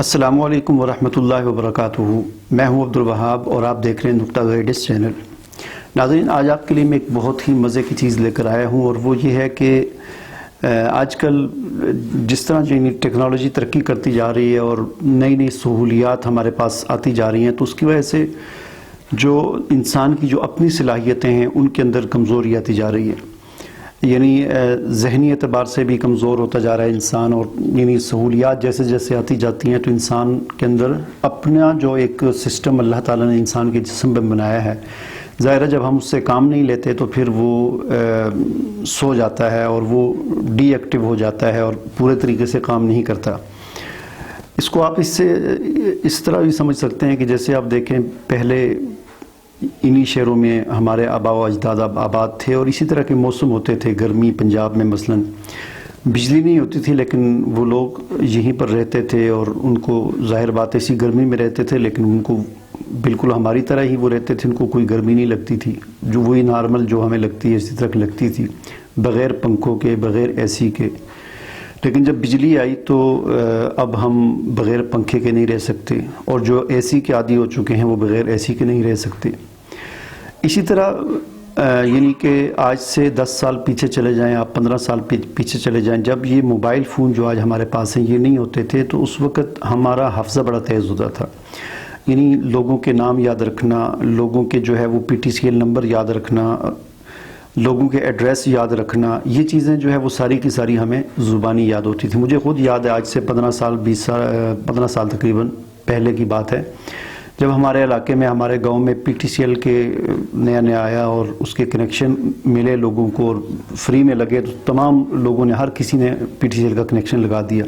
السلام علیکم ورحمۃ اللہ وبرکاتہ۔ میں ہوں عبدالوہاب اور آپ دیکھ رہے ہیں نقطہ گائیڈس چینل۔ ناظرین، آج آپ کے لیے میں ایک بہت ہی مزے کی چیز لے کر آیا ہوں، اور وہ یہ ہے کہ آج کل جس طرح ٹیکنالوجی ترقی کرتی جا رہی ہے اور نئی نئی سہولیات ہمارے پاس آتی جا رہی ہیں، تو اس کی وجہ سے جو انسان کی جو اپنی صلاحیتیں ہیں ان کے اندر کمزوری آتی جا رہی ہے۔ یعنی ذہنی اعتبار سے بھی کمزور ہوتا جا رہا ہے انسان، اور یعنی سہولیات جیسے جیسے آتی جاتی ہیں تو انسان کے اندر اپنا جو ایک سسٹم اللہ تعالیٰ نے انسان کے جسم میں بنایا ہے، ظاہر ہے جب ہم اس سے کام نہیں لیتے تو پھر وہ سو جاتا ہے اور وہ ڈی ایکٹیو ہو جاتا ہے اور پورے طریقے سے کام نہیں کرتا۔ اس کو آپ اس طرح بھی سمجھ سکتے ہیں کہ جیسے آپ دیکھیں، پہلے انہی شہروں میں ہمارے آباء و اجداد آباد تھے، اور اسی طرح کے موسم ہوتے تھے۔ گرمی پنجاب میں مثلا بجلی نہیں ہوتی تھی، لیکن وہ لوگ یہیں پر رہتے تھے، اور ان کو ظاہر بات ایسی گرمی میں رہتے تھے، لیکن ان کو بالکل ہماری طرح ہی وہ رہتے تھے، ان کو کوئی گرمی نہیں لگتی تھی، جو وہی نارمل جو ہمیں لگتی ہے اسی طرح لگتی تھی، بغیر پنکھوں کے، بغیر اے سی کے۔ لیکن جب بجلی آئی تو اب ہم بغیر پنکھے کے نہیں رہ سکتے، اور جو اے سی کے عادی ہو چکے ہیں وہ بغیر اے سی کے نہیں رہ سکتے۔ اسی طرح یعنی کہ آج سے 10 سال پیچھے چلے جائیں، آپ 15 سال پیچھے چلے جائیں، جب یہ موبائل فون جو آج ہمارے پاس ہیں یہ نہیں ہوتے تھے، تو اس وقت ہمارا حافظہ بڑا تیز ہوتا تھا۔ یعنی لوگوں کے نام یاد رکھنا، لوگوں کے جو ہے وہ PTCL نمبر یاد رکھنا، لوگوں کے ایڈریس یاد رکھنا، یہ چیزیں جو ہے وہ ساری کی ساری ہمیں زبانی یاد ہوتی تھی۔ مجھے خود یاد ہے، آج سے 15 سال تقریباً پہلے کی بات ہے، جب ہمارے علاقے میں، ہمارے گاؤں میں PTCL کے نیا آیا اور اس کے کنیکشن ملے لوگوں کو اور فری میں لگے، تو تمام لوگوں نے، ہر کسی نے PTCL کا کنیکشن لگا دیا۔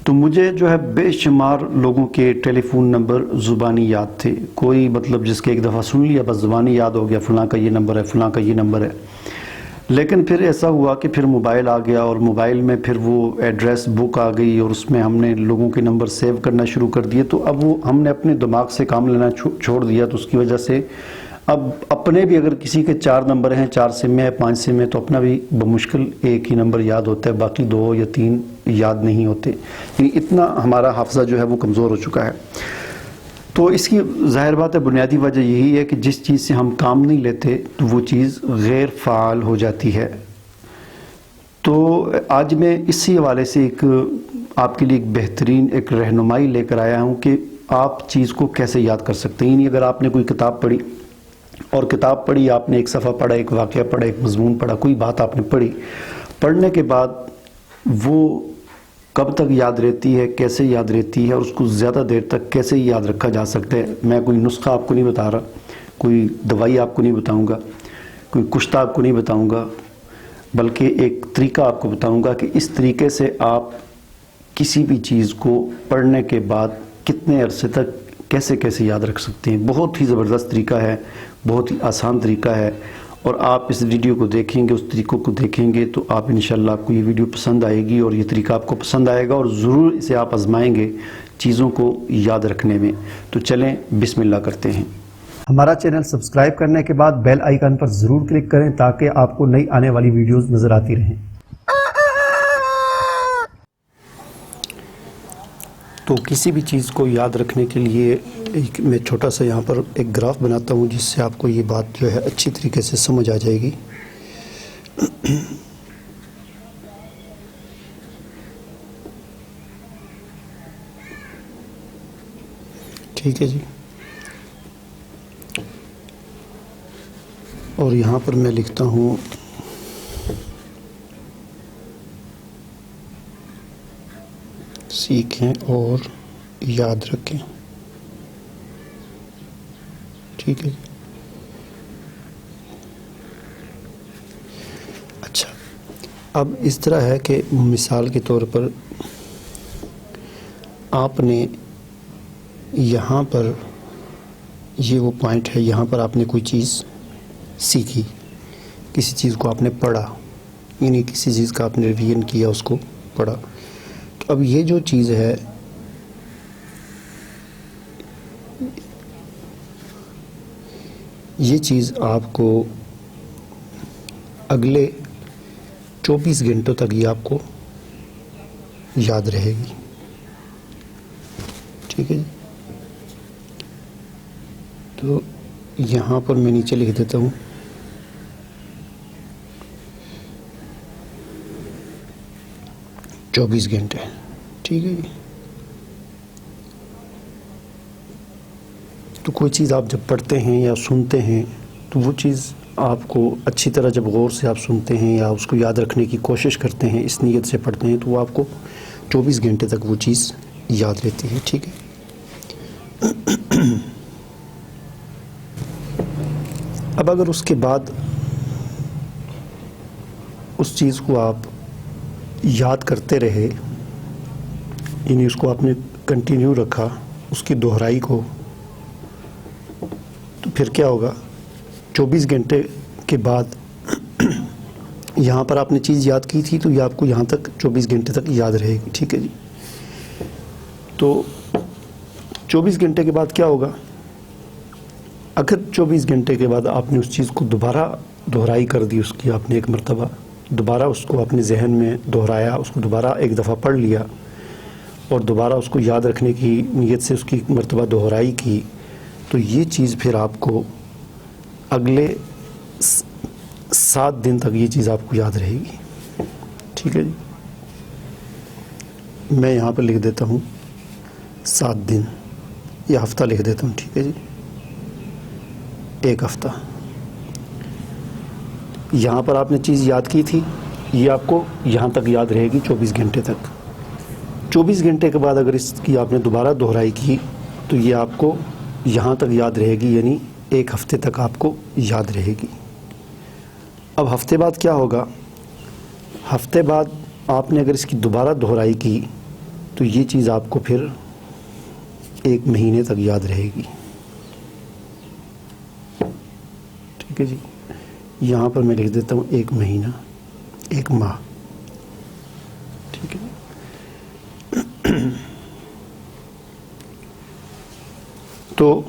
تو مجھے جو ہے بے شمار لوگوں کے ٹیلی فون نمبر زبانی یاد تھے، کوئی مطلب جس کے ایک دفعہ سن لیا بس زبانی یاد ہو گیا، فلاں کا یہ نمبر ہے، فلاں کا یہ نمبر ہے۔ لیکن پھر ایسا ہوا کہ پھر موبائل آ گیا، اور موبائل میں پھر وہ ایڈریس بک آ گئی، اور اس میں ہم نے لوگوں کے نمبر سیو کرنا شروع کر دیے، تو اب وہ ہم نے اپنے دماغ سے کام لینا چھوڑ دیا، تو اس کی وجہ سے اب اپنے بھی اگر کسی کے 4 نمبر ہیں، 4 سم میں 5 سم میں، تو اپنا بھی بمشکل ایک ہی نمبر یاد ہوتا ہے، باقی 2 یا 3 یاد نہیں ہوتے۔ یعنی اتنا ہمارا حافظہ جو ہے وہ کمزور ہو چکا ہے۔ تو اس کی ظاہر بات ہے بنیادی وجہ یہی ہے کہ جس چیز سے ہم کام نہیں لیتے تو وہ چیز غیر فعال ہو جاتی ہے۔ تو آج میں اسی حوالے سے آپ کے لیے ایک بہترین ایک رہنمائی لے کر آیا ہوں کہ آپ چیز کو کیسے یاد کر سکتے ہیں۔ یعنی اگر آپ نے کوئی کتاب پڑھی، اور کتاب پڑھی، آپ نے ایک صفحہ پڑھا، ایک واقعہ پڑھا، ایک مضمون پڑھا، کوئی بات آپ نے پڑھی، پڑھنے کے بعد وہ کب تک یاد رہتی ہے، کیسے یاد رہتی ہے، اور اس کو زیادہ دیر تک کیسے یاد رکھا جا سکتا ہے۔ میں کوئی نسخہ آپ کو نہیں بتا رہا، کوئی دوائی آپ کو نہیں بتاؤں گا، کوئی کشتہ آپ کو نہیں بتاؤں گا، بلکہ ایک طریقہ آپ کو بتاؤں گا کہ اس طریقے سے آپ کسی بھی چیز کو پڑھنے کے بعد کتنے عرصے تک کیسے یاد رکھ سکتے ہیں۔ بہت ہی زبردست طریقہ ہے، بہت ہی آسان طریقہ ہے، اور آپ اس ویڈیو کو دیکھیں گے، اس طریقوں کو دیکھیں گے تو آپ انشاءاللہ آپ کو یہ ویڈیو پسند آئے گی، اور یہ طریقہ آپ کو پسند آئے گا، اور ضرور اسے آپ آزمائیں گے چیزوں کو یاد رکھنے میں۔ تو چلیں بسم اللہ کرتے ہیں۔ ہمارا چینل سبسکرائب کرنے کے بعد بیل آئیکن پر ضرور کلک کریں تاکہ آپ کو نئی آنے والی ویڈیوز نظر آتی رہیں۔ تو کسی بھی چیز کو یاد رکھنے کے لیے میں چھوٹا سا یہاں پر ایک گراف بناتا ہوں، جس سے آپ کو یہ بات جو ہے اچھی طریقے سے سمجھ آ جائے گی۔ ٹھیک ہے جی، اور یہاں پر میں لکھتا ہوں سیکھیں اور یاد رکھیں۔ ٹھیک ہے جی، اچھا، اب اس طرح ہے کہ مثال کے طور پر آپ نے یہاں پر یہ وہ پوائنٹ ہے، یہاں پر آپ نے کوئی چیز سیکھی، کسی چیز کو آپ نے پڑھا، یعنی کسی چیز کا آپ نے ریویژن کیا، اس کو پڑھا۔ تو اب یہ جو چیز ہے، یہ چیز آپ کو اگلے 24 گھنٹوں تک یہ آپ کو یاد رہے گی۔ ٹھیک ہے جی. تو یہاں پر میں نیچے لکھ دیتا ہوں 24 گھنٹے. ٹھیک ہے جی. تو کوئی چیز آپ جب پڑھتے ہیں یا سنتے ہیں تو وہ چیز آپ کو اچھی طرح جب غور سے آپ سنتے ہیں یا اس کو یاد رکھنے کی کوشش کرتے ہیں، اس نیت سے پڑھتے ہیں، تو وہ آپ کو 24 گھنٹے تک وہ چیز یاد رہتی ہے. ٹھیک ہے. اب اگر اس کے بعد اس چیز کو آپ یاد کرتے رہے، یعنی اس کو آپ نے کنٹینیو رکھا، اس کی دہرائی کو، تو پھر کیا ہوگا؟ 24 گھنٹے کے بعد یہاں پر آپ نے چیز یاد کی تھی تو یہ آپ کو یہاں تک 24 گھنٹے تک یاد رہے گی. ٹھیک ہے جی. تو 24 گھنٹے کے بعد کیا ہوگا؟ اگر 24 گھنٹے کے بعد آپ نے اس چیز کو دوبارہ دہرائی کر دی، اس کی آپ نے ایک مرتبہ دوبارہ اس کو اپنے ذہن میں دہرایا، اس کو دوبارہ ایک دفعہ پڑھ لیا اور دوبارہ اس کو یاد رکھنے کی نیت سے اس کی مرتبہ دہرائی کی، تو یہ چیز پھر آپ کو اگلے 7 دن تک یہ چیز آپ کو یاد رہے گی. ٹھیک ہے جی. میں یہاں پر لکھ دیتا ہوں 7 دن یا ہفتہ لکھ دیتا ہوں. ٹھیک ہے جی. 1 ہفتہ. یہاں پر آپ نے چیز یاد کی تھی، یہ آپ کو یہاں تک یاد رہے گی 24 گھنٹے تک. 24 گھنٹے کے بعد اگر اس کی آپ نے دوبارہ دہرائی کی تو یہ آپ کو یہاں تک یاد رہے گی، یعنی 1 ہفتے تک آپ کو یاد رہے گی. اب ہفتے بعد کیا ہوگا؟ ہفتے بعد آپ نے اگر اس کی دوبارہ دہرائی کی تو یہ چیز آپ کو پھر 1 مہینے تک یاد رہے گی. ٹھیک ہے جی. یہاں پر میں لکھ دیتا ہوں 1 مہینہ، 1 ماہ. ٹھیک ہے. تو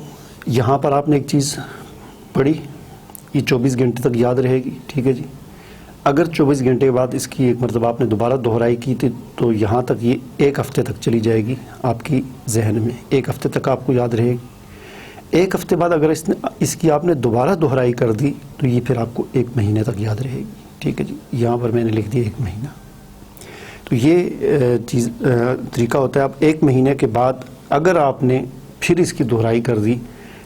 یہاں پر آپ نے ایک چیز پڑھی، یہ 24 گھنٹے تک یاد رہے گی. ٹھیک ہے جی. اگر 24 گھنٹے کے بعد اس کی ایک مرتبہ آپ نے دوبارہ دہرائی کی تھی تو یہاں تک یہ 1 ہفتے تک چلی جائے گی آپ کی ذہن میں، 1 ہفتے تک آپ کو یاد رہے گی. 1 ہفتے بعد اگر اس کی آپ نے دوبارہ دہرائی کر دی تو یہ پھر آپ کو 1 مہینے تک یاد رہے گی. ٹھیک ہے جی. یہاں پر میں نے لکھ دیا 1 مہینہ. تو یہ چیز طریقہ ہوتا ہے. اب 1 مہینے کے بعد اگر آپ نے پھر اس کی دہرائی کر دی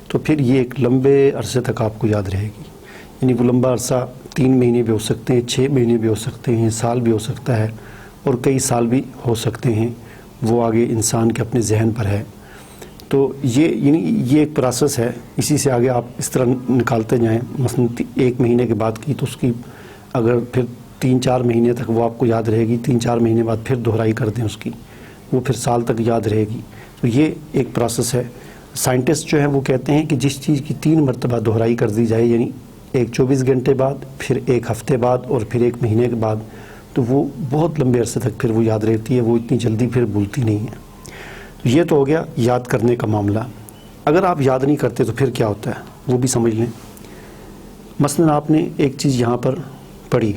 تو پھر یہ ایک لمبے عرصے تک آپ کو یاد رہے گی. یعنی وہ لمبا عرصہ 3 مہینے بھی ہو سکتے ہیں، 6 مہینے بھی ہو سکتے ہیں، سال بھی ہو سکتا ہے اور کئی سال بھی ہو سکتے ہیں. وہ آگے انسان کے اپنے ذہن پر ہے. تو یعنی یہ ایک پروسیس ہے. اسی سے آگے آپ اس طرح نکالتے جائیں. مثلا 1 مہینے کے بعد کی تو اس کی اگر پھر 3-4 مہینے تک وہ آپ کو یاد رہے گی، 3-4 مہینے بعد پھر دہرائی کر دیں اس کی، وہ پھر سال تک یاد رہے گی. تو یہ ایک پروسیس ہے. سائنٹسٹ جو ہیں وہ کہتے ہیں کہ جس چیز کی 3 مرتبہ دہرائی کر دی جائے، یعنی ایک 24 گھنٹے بعد، پھر 1 ہفتے بعد اور پھر 1 مہینے کے بعد، تو وہ بہت لمبے عرصے تک پھر وہ یاد رہتی ہے، وہ اتنی جلدی پھر بھولتی نہیں ہے. تو یہ تو ہو گیا یاد کرنے کا معاملہ. اگر آپ یاد نہیں کرتے تو پھر کیا ہوتا ہے وہ بھی سمجھ لیں. مثلا آپ نے ایک چیز یہاں پر پڑھی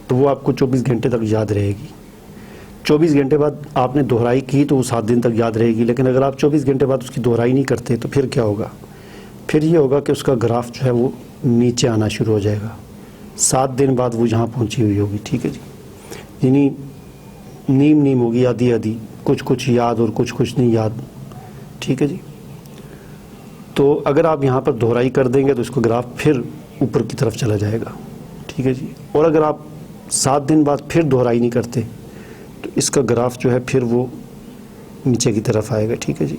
تو وہ آپ کو 24 گھنٹے تک یاد رہے گی. 24 گھنٹے بعد آپ نے دہرائی کی تو وہ 7 دن تک یاد رہے گی. لیکن اگر آپ 24 گھنٹے بعد اس کی دہرائی نہیں کرتے تو پھر کیا ہوگا؟ پھر یہ ہوگا کہ اس کا گراف جو ہے وہ نیچے آنا شروع ہو جائے گا. 7 دن بعد وہ جہاں پہنچی ہوئی ہوگی. ٹھیک ہے جی. یعنی نیم ہوگی، آدھی آدھی، کچھ یاد اور کچھ نہیں یاد. ٹھیک ہے جی. تو اگر آپ یہاں پر دہرائی کر دیں گے تو اس کا گراف پھر اوپر کی طرف چلا جائے گا. ٹھیک ہے جی. اور اگر آپ 7 دن بعد پھر دہرائی نہیں کرتے تو اس کا گراف جو ہے پھر وہ نیچے کی طرف آئے گا. ٹھیک ہے جی.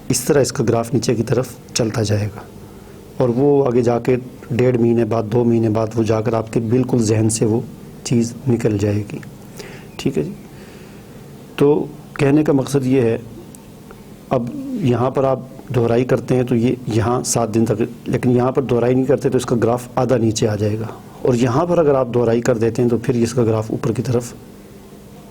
اس طرح اس کا گراف نیچے کی طرف چلتا جائے گا اور وہ آگے جا کے 1.5 مہینے بعد، 2 مہینے بعد وہ جا کر آپ کے بالکل ذہن سے وہ چیز نکل جائے گی. ٹھیک ہے جی. تو کہنے کا مقصد یہ ہے، اب یہاں پر آپ دہرائی کرتے ہیں تو یہ یہاں 7 دن تک، لیکن یہاں پر دہرائی نہیں کرتے تو اس کا گراف آدھا نیچے آ جائے گا. اور یہاں پر اگر آپ دہرائی کر دیتے ہیں تو پھر اس کا گراف اوپر کی طرف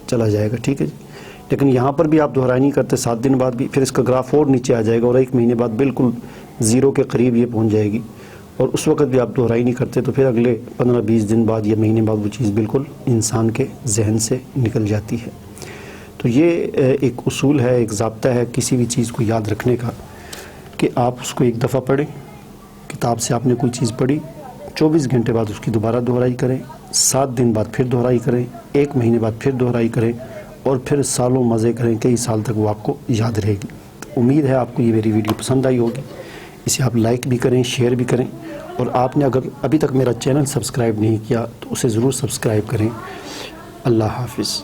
چلا جائے گا. ٹھیک ہے جی. لیکن یہاں پر بھی آپ دہرائی نہیں کرتے 7 دن بعد بھی، پھر اس کا گراف اور نیچے آ جائے گا اور 1 مہینے بعد بالکل 0 کے قریب یہ پہنچ جائے گی. اور اس وقت بھی آپ دہرائی نہیں کرتے تو پھر اگلے 15-20 دن بعد یا مہینے بعد وہ چیز بالکل انسان کے ذہن سے نکل جاتی ہے. تو تو یہ ایک اصول ہے، ایک ضابطہ ہے کسی بھی چیز کو یاد رکھنے کا کہ آپ اس کو ایک دفعہ پڑھیں، کتاب سے آپ نے کوئی چیز پڑھی، 24 گھنٹے بعد اس کی دوبارہ دہرائی کریں، 7 دن بعد پھر دہرائی کریں، 1 مہینے بعد پھر دہرائی کریں، اور پھر سالوں مزے کریں، کئی سال تک وہ آپ کو یاد رہے گی۔ امید ہے آپ کو یہ میری ویڈیو پسند آئی ہوگی، اسے آپ لائک بھی کریں، شیئر بھی کریں، اور آپ نے اگر ابھی تک میرا چینل سبسکرائب نہیں کیا تو اسے ضرور سبسکرائب کریں۔ اللہ حافظ۔